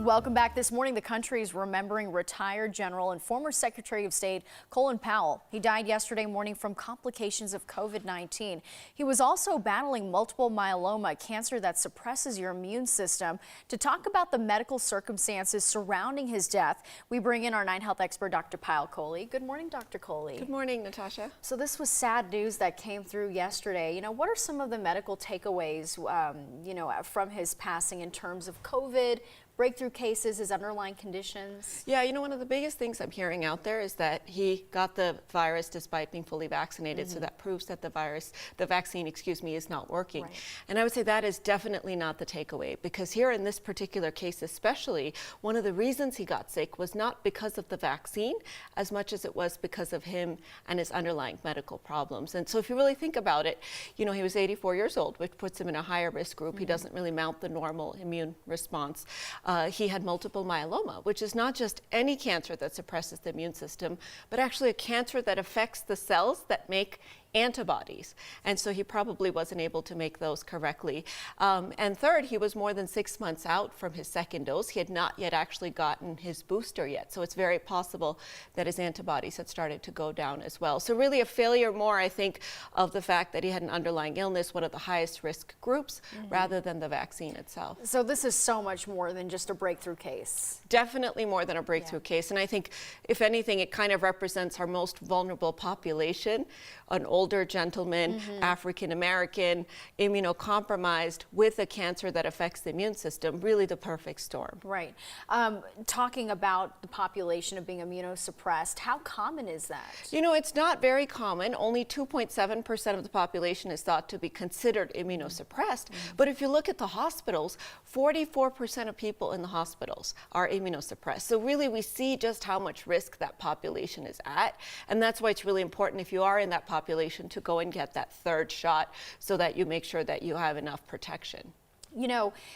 Welcome back. This morning, the country is remembering retired General and former Secretary of State Colin Powell. He died yesterday morning from complications of COVID-19. He was also battling multiple myeloma, cancer that suppresses your immune system. To talk about the medical circumstances surrounding his death, we bring in our 9Health expert, Dr. Payal Kohli. Good morning, Dr. Kohli. Good morning, Natasha. So this was sad news that came through yesterday. What are some of the medical takeaways, from his passing in terms of COVID, breakthrough cases, his underlying conditions? Yeah, one of the biggest things I'm hearing out there is that he got the virus despite being fully vaccinated. So that proves that the vaccine, is not working. Right. And I would say that is definitely not the takeaway, because here in this particular case especially, one of the reasons he got sick was not because of the vaccine as much as it was because of him and his underlying medical problems. And so if you really think about it, he was 84 years old, which puts him in a higher risk group. He doesn't really mount the normal immune response. He had multiple myeloma, which is not just any cancer that suppresses the immune system, but actually a cancer that affects the cells that make antibodies. And so he probably wasn't able to make those correctly. And third, he was more than 6 months out from his second dose. He had not yet actually gotten his booster yet. So it's very possible that his antibodies had started to go down as well. So really a failure more, I think, of the fact that he had an underlying illness, one of the highest risk groups, rather than the vaccine itself. So this is so much more than just a breakthrough case. Definitely more than a breakthrough case. And I think, if anything, it kind of represents our most vulnerable population, an older gentleman, African American, immunocompromised, with a cancer that affects the immune system, really the perfect storm. Right. Talking about the population of being immunosuppressed, how common is that? It's not very common. Only 2.7% of the population is thought to be considered immunosuppressed. But if you look at the hospitals, 44% of people in the hospitals are immunosuppressed. So really we see just how much risk that population is at. And that's why it's really important, if you are in that population, to go and get that third shot so that you make sure that you have enough protection.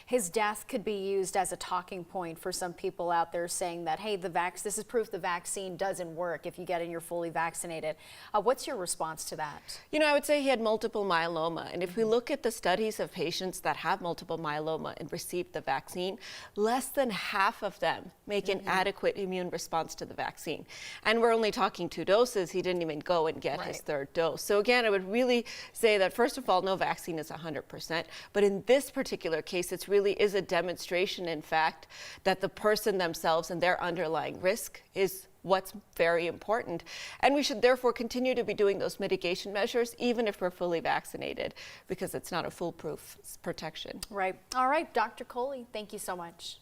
His death could be used as a talking point for some people out there saying that, hey, this is proof the vaccine doesn't work if you get in, you're fully vaccinated. What's your response to that? I would say he had multiple myeloma. And if we look at the studies of patients that have multiple myeloma and received the vaccine, less than half of them make an adequate immune response to the vaccine. And we're only talking 2 doses. He didn't even go and get his third dose. So again, I would really say that, first of all, no vaccine is 100%. But in this particular case, it really is a demonstration, in fact, that the person themselves and their underlying risk is what's very important. And we should therefore continue to be doing those mitigation measures, even if we're fully vaccinated, because it's not a foolproof protection. Right. All right, Dr. Kohli, thank you so much.